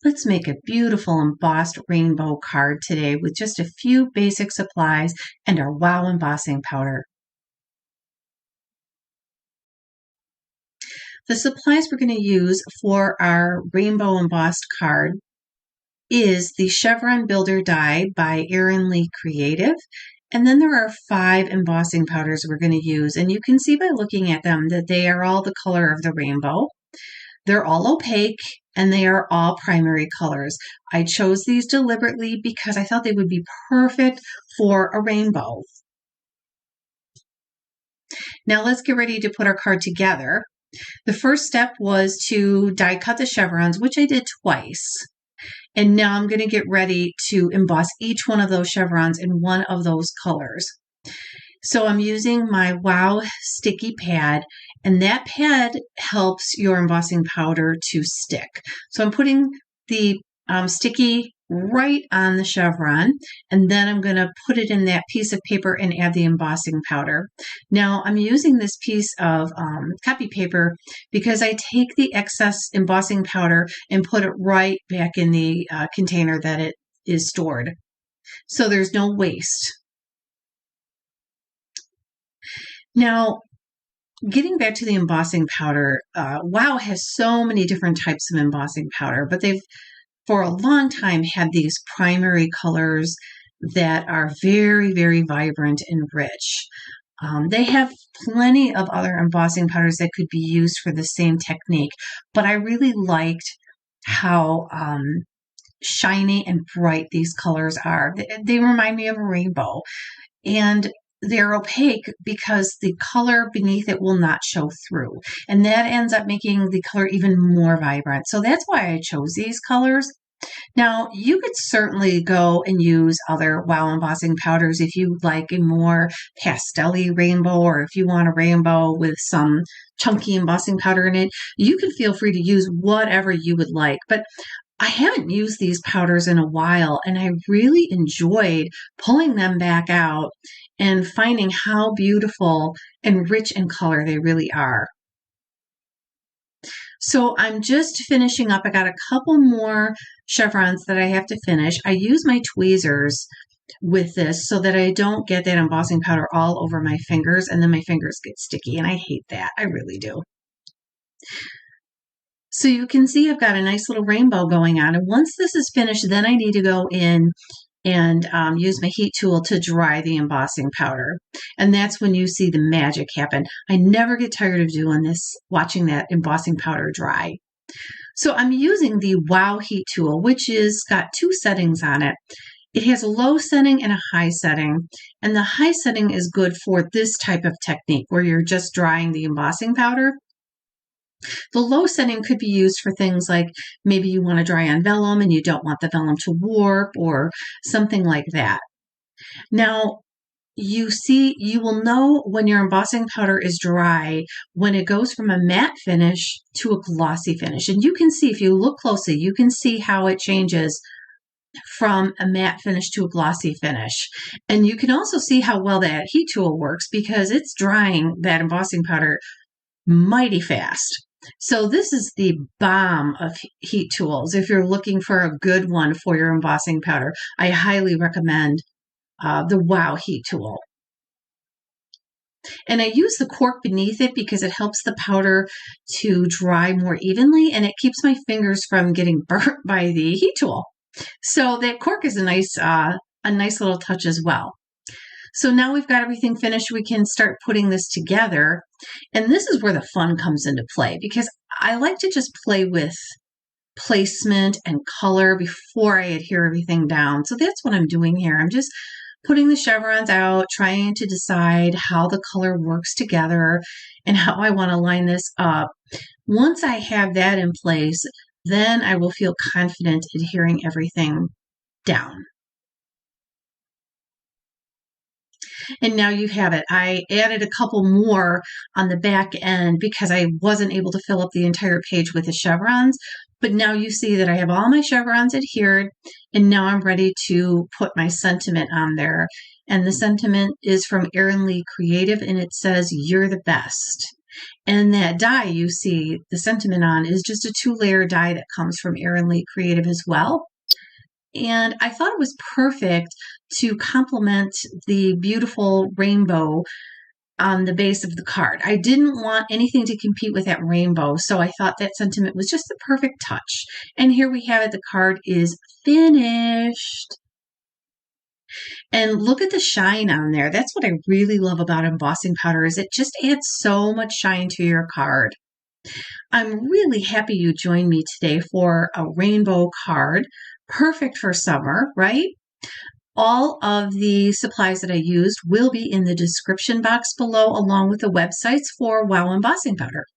Let's make a beautiful embossed rainbow card today with just a few basic supplies and our WOW embossing powder. The supplies we're going to use for our rainbow embossed card is the Chevron Builder Die by Erin Creative. And then there are 5 embossing powders we're going to use. And you can see by looking at them that they are all the color of the rainbow. They're all opaque and they are all primary colors. I chose these deliberately because I thought they would be perfect for a rainbow. Now let's get ready to put our card together. The first step was to die cut the chevrons, which I did twice. And now I'm going to get ready to emboss each one of those chevrons in one of those colors. So I'm using my WOW sticky pad, and that pad helps your embossing powder to stick. So I'm putting the sticky right on the chevron, and then I'm going to put it in that piece of paper and add the embossing powder. Now I'm using this piece of copy paper because I take the excess embossing powder and put it right back in the container that it is stored. So there's no waste. Now, getting back to the embossing powder, WOW has so many different types of embossing powder, but they've for a long time had these primary colors that are very, very vibrant and rich. They have plenty of other embossing powders that could be used for the same technique, but I really liked how shiny and bright these colors are. They remind me of a rainbow, and they're opaque because the color beneath it will not show through. And that ends up making the color even more vibrant. So that's why I chose these colors. Now, you could certainly go and use other WOW embossing powders if you like a more pastel-y rainbow, or if you want a rainbow with some chunky embossing powder in it. You can feel free to use whatever you would like. But I haven't used these powders in a while, and I really enjoyed pulling them back out and finding how beautiful and rich in color they really are. So I'm just finishing up. I got a couple more chevrons that I have to finish. I use my tweezers with this so that I don't get that embossing powder all over my fingers, and then my fingers get sticky, and I hate that. I really do. So you can see I've got a nice little rainbow going on. And once this is finished, then I need to go in and use my heat tool to dry the embossing powder. And that's when you see the magic happen. I never get tired of doing this, watching that embossing powder dry. So I'm using the WOW heat tool, which is got 2 settings on it. It has a low setting and a high setting. And the high setting is good for this type of technique where you're just drying the embossing powder. The low setting could be used for things like maybe you want to dry on vellum and you don't want the vellum to warp or something like that. Now, you will know when your embossing powder is dry when it goes from a matte finish to a glossy finish. And you can see, if you look closely, you can see how it changes from a matte finish to a glossy finish. And you can also see how well that heat tool works because it's drying that embossing powder mighty fast. So this is the bomb of heat tools. If you're looking for a good one for your embossing powder, I highly recommend the WOW heat tool. And I use the cork beneath it because it helps the powder to dry more evenly, and it keeps my fingers from getting burnt by the heat tool. So that cork is a nice little touch as well. So now we've got everything finished, we can start putting this together. And this is where the fun comes into play because I like to just play with placement and color before I adhere everything down. So that's what I'm doing here. I'm just putting the chevrons out, trying to decide how the color works together and how I want to line this up. Once I have that in place, then I will feel confident adhering everything down. And now you have it. I added a couple more on the back end because I wasn't able to fill up the entire page with the chevrons. But now you see that I have all my chevrons adhered, and now I'm ready to put my sentiment on there. And the sentiment is from Erin Creative, and it says, "You're the best." And that die you see the sentiment on is just a 2-layer die that comes from Erin Lee Creative as well. And I thought it was perfect to complement the beautiful rainbow on the base of the card. I didn't want anything to compete with that rainbow, so I thought that sentiment was just the perfect touch. And here we have it. The card is finished. And look at the shine on there. That's what I really love about embossing powder, is it just adds so much shine to your card. I'm really happy you joined me today for a rainbow card. Perfect for summer, right? All of the supplies that I used will be in the description box below, along with the websites for WOW Embossing Powder.